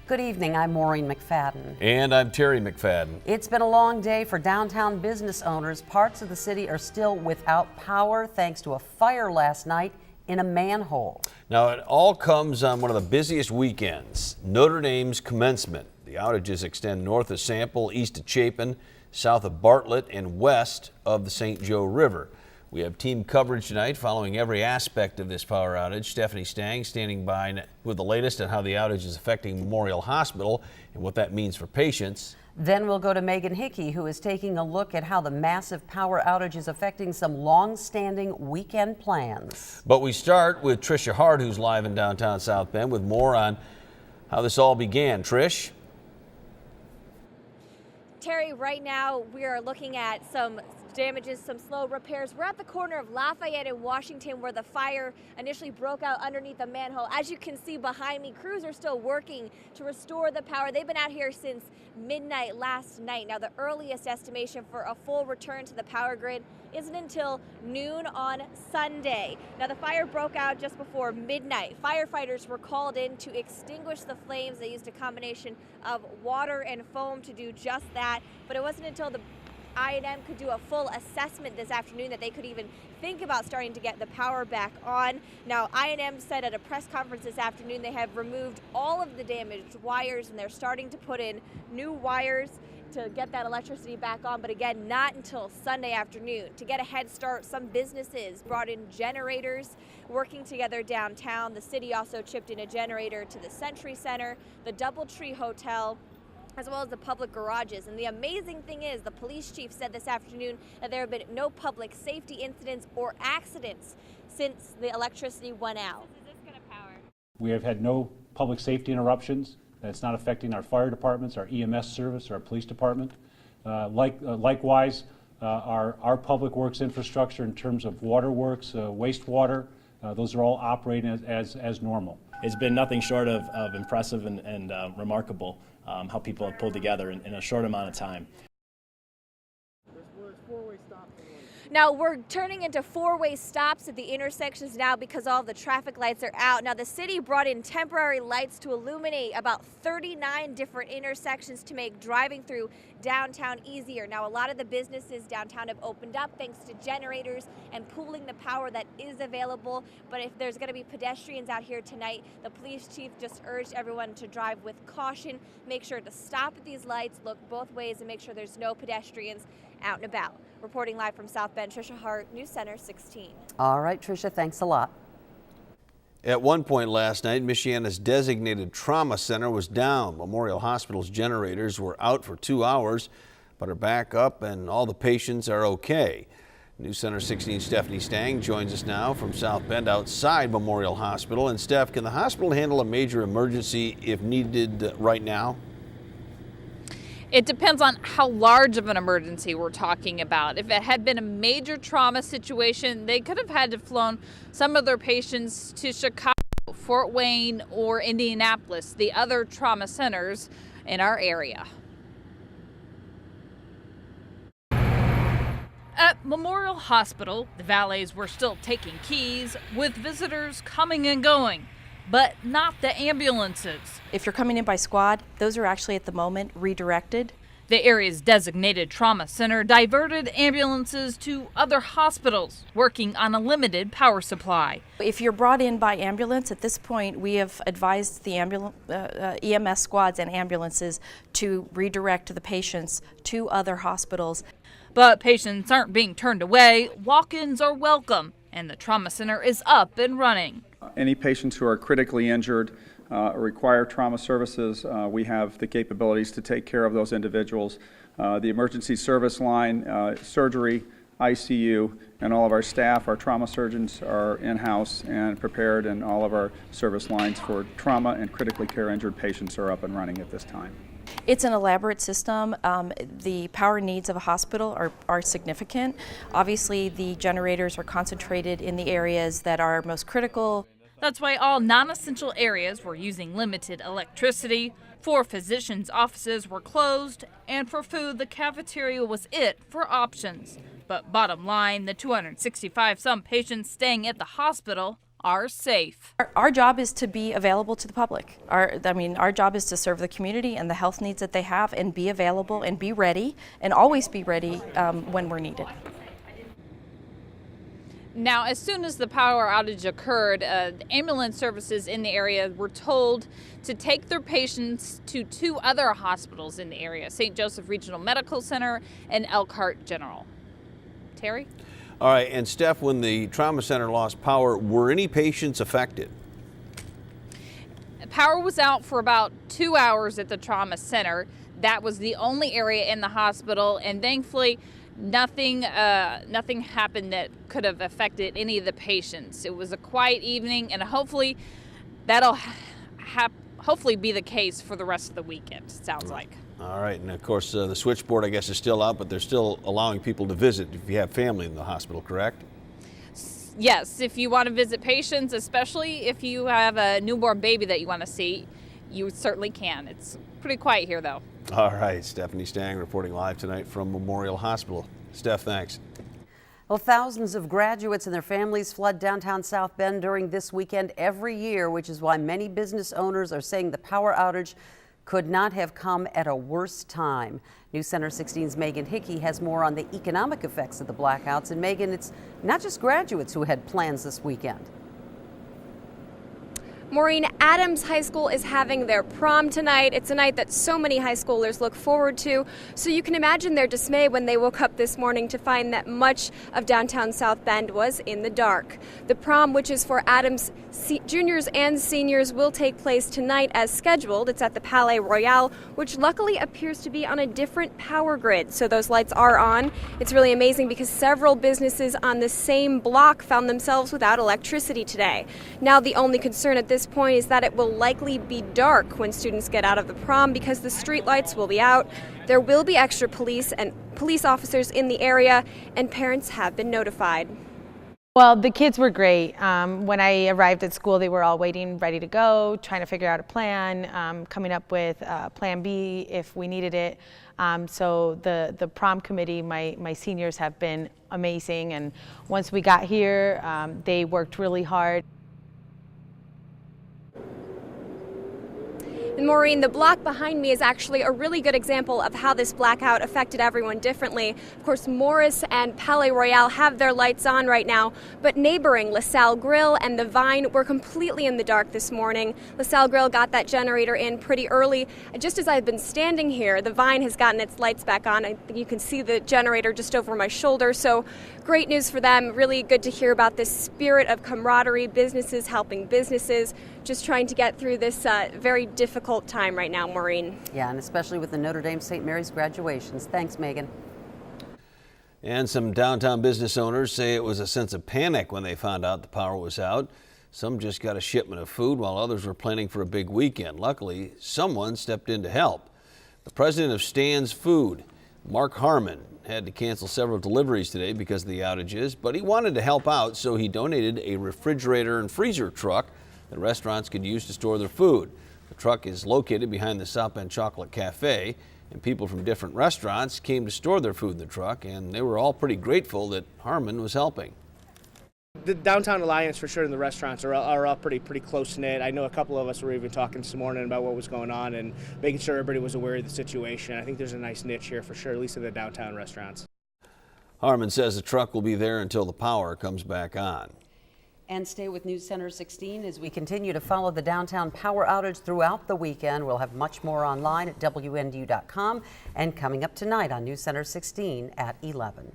Good evening, I'm Maureen McFadden. And I'm Terry McFadden. It's been a long day for downtown business owners. Parts of the city are still without power thanks to a fire last night in a manhole. Now, it all comes on one of the busiest weekends, Notre Dame's commencement. The outages extend north of Sample, east of Chapin, south of Bartlett, and west of the St. Joe River. We have team coverage tonight following every aspect of this power outage. Stephanie Stang standing by with the latest on how the outage is affecting Memorial Hospital and what that means for patients. Then we'll go to Megan Hickey, who is taking a look at how the massive power outage is affecting some long-standing weekend plans. But we start with Tricia Hart, who's live in downtown South Bend with more on how this all began. Trish? Terry, right now we are looking at some damages, some slow repairs. We're at the corner of Lafayette and Washington where the fire initially broke out underneath the manhole. As you can see behind me, crews are still working to restore the power. They've been out here since midnight last night. Now, the earliest estimation for a full return to the power grid isn't until noon on Sunday. Now, the fire broke out just before midnight. Firefighters were called in to extinguish the flames. They used a combination of water and foam to do just that, but it wasn't until the I&M could do a full assessment this afternoon that they could even think about starting to get the power back on. Now, I&M said at a press conference this afternoon they have removed all of the damaged wires and they're starting to put in new wires to get that electricity back on, but again, not until Sunday afternoon. To get a head start, some businesses brought in generators working together downtown. The city also chipped in a generator to the Century Center, the DoubleTree Hotel, as well as the public garages. And the amazing thing is, the police chief said this afternoon that there have been no public safety incidents or accidents since the electricity went out. Is this going to power? We have had no public safety interruptions. That's not affecting our fire departments, our EMS service, our police department. Likewise, our public works infrastructure in terms of waterworks, wastewater, those are all operating as normal. It's been nothing short of impressive and remarkable how people have pulled together in a short amount of time. Now we're turning into four-way stops at the intersections now because all the traffic lights are out. Now the city brought in temporary lights to illuminate about 39 different intersections to make driving through downtown easier. Now a lot of the businesses downtown have opened up thanks to generators and pooling the power that is available. But if there's going to be pedestrians out here tonight, the police chief just urged everyone to drive with caution, make sure to stop at these lights, look both ways, and make sure there's no pedestrians out and about. Reporting live from South Bend, Tricia Hart, News Center 16. All right, Tricia, thanks a lot. At one point last night, Michiana's designated trauma center was down. Memorial Hospital's generators were out for 2 hours, but are back up and all the patients are okay. News Center 16 Stephanie Stang joins us now from South Bend outside Memorial Hospital. And Steph, can the hospital handle a major emergency if needed right now? It depends on how large of an emergency we're talking about. If it had been a major trauma situation, they could have had to flown some of their patients to Chicago, Fort Wayne, or Indianapolis, the other trauma centers in our area. At Memorial Hospital, the valets were still taking keys, with visitors coming and going, but not the ambulances. If you're coming in by squad, those are actually at the moment redirected. The area's designated trauma center diverted ambulances to other hospitals working on a limited power supply. If you're brought in by ambulance, at this point we have advised the EMS squads and ambulances to redirect the patients to other hospitals. But patients aren't being turned away. Walk-ins are welcome, and the trauma center is up and running. Any patients who are critically injured or require trauma services, we have the capabilities to take care of those individuals. The emergency service line, surgery, ICU, and all of our staff, our trauma surgeons are in-house and prepared, and all of our service lines for trauma and critically care injured patients are up and running at this time. It's an elaborate system. The power needs of a hospital are significant. Obviously, the generators are concentrated in the areas that are most critical. That's why all non-essential areas were using limited electricity. 4 physicians' offices were closed, and for food, the cafeteria was it for options. But bottom line, the 265 some patients staying at the hospital are safe. Our job is to be available to the public. Our job is to serve the community and the health needs that they have and be available and be ready and always be ready when we're needed. Now, as soon as the power outage occurred, ambulance services in the area were told to take their patients to 2 other hospitals in the area, St. Joseph Regional Medical Center and Elkhart General. Terry? All right, and Steph, when the trauma center lost power, were any patients affected? Power was out for about 2 hours at the trauma center. That was the only area in the hospital, and thankfully, nothing happened that could have affected any of the patients. It was a quiet evening, and hopefully that'll hopefully be the case for the rest of the weekend, it sounds like. All right, and of course the switchboard, I guess, is still out, but they're still allowing people to visit if you have family in the hospital, correct? Yes, if you want to visit patients, especially if you have a newborn baby that you want to see, you certainly can. It's pretty quiet here, though. All right, Stephanie Stang reporting live tonight from Memorial Hospital. Steph, thanks. Well, thousands of graduates and their families flood downtown South Bend during this weekend every year, which is why many business owners are saying the power outage could not have come at a worse time. News Center 16's Megan Hickey has more on the economic effects of the blackouts. And Megan, it's not just graduates who had plans this weekend. Maureen, Adams High School is having their prom tonight. It's a night that so many high schoolers look forward to. So you can imagine their dismay when they woke up this morning to find that much of downtown South Bend was in the dark. The prom, which is for Adams juniors and seniors, will take place tonight as scheduled. It's at the Palais Royale, which luckily appears to be on a different power grid. So those lights are on. It's really amazing because several businesses on the same block found themselves without electricity today. Now the only concern at this point is that it will likely be dark when students get out of the prom because the street lights will be out. There will be extra police and police officers in the area, and parents have been notified. Well, the kids were great. When I arrived at school, they were all waiting, ready to go, trying to figure out a plan, coming up with plan B if we needed it. So the prom committee, my seniors have been amazing, and once we got here, they worked really hard. And Maureen, the block behind me is actually a really good example of how this blackout affected everyone differently. Of course, Morris and Palais Royale have their lights on right now, but neighboring LaSalle Grill and The Vine were completely in the dark this morning. LaSalle Grill got that generator in pretty early. Just as I've been standing here, The Vine has gotten its lights back on. I think you can see the generator just over my shoulder, so great news for them. Really good to hear about this spirit of camaraderie, businesses helping businesses, just trying to get through this very difficult time right now, Maureen. Yeah, and especially with the Notre Dame St. Mary's graduations. Thanks, Megan. And some downtown business owners say it was a sense of panic when they found out the power was out. Some just got a shipment of food while others were planning for a big weekend. Luckily, someone stepped in to help. The president of Stan's Food, Mark Harmon, had to cancel several deliveries today because of the outages, but he wanted to help out, so he donated a refrigerator and freezer truck that restaurants could use to store their food. The truck is located behind the South Bend Chocolate Cafe, and people from different restaurants came to store their food in the truck, and they were all pretty grateful that Harmon was helping. The Downtown Alliance, for sure, and the restaurants are all pretty close-knit. I know a couple of us were even talking this morning about what was going on and making sure everybody was aware of the situation. I think there's a nice niche here for sure, at least in the downtown restaurants. Harmon says the truck will be there until the power comes back on. And stay with News Center 16 as we continue to follow the downtown power outage throughout the weekend. We'll have much more online at WNDU.com and coming up tonight on News Center 16 at 11.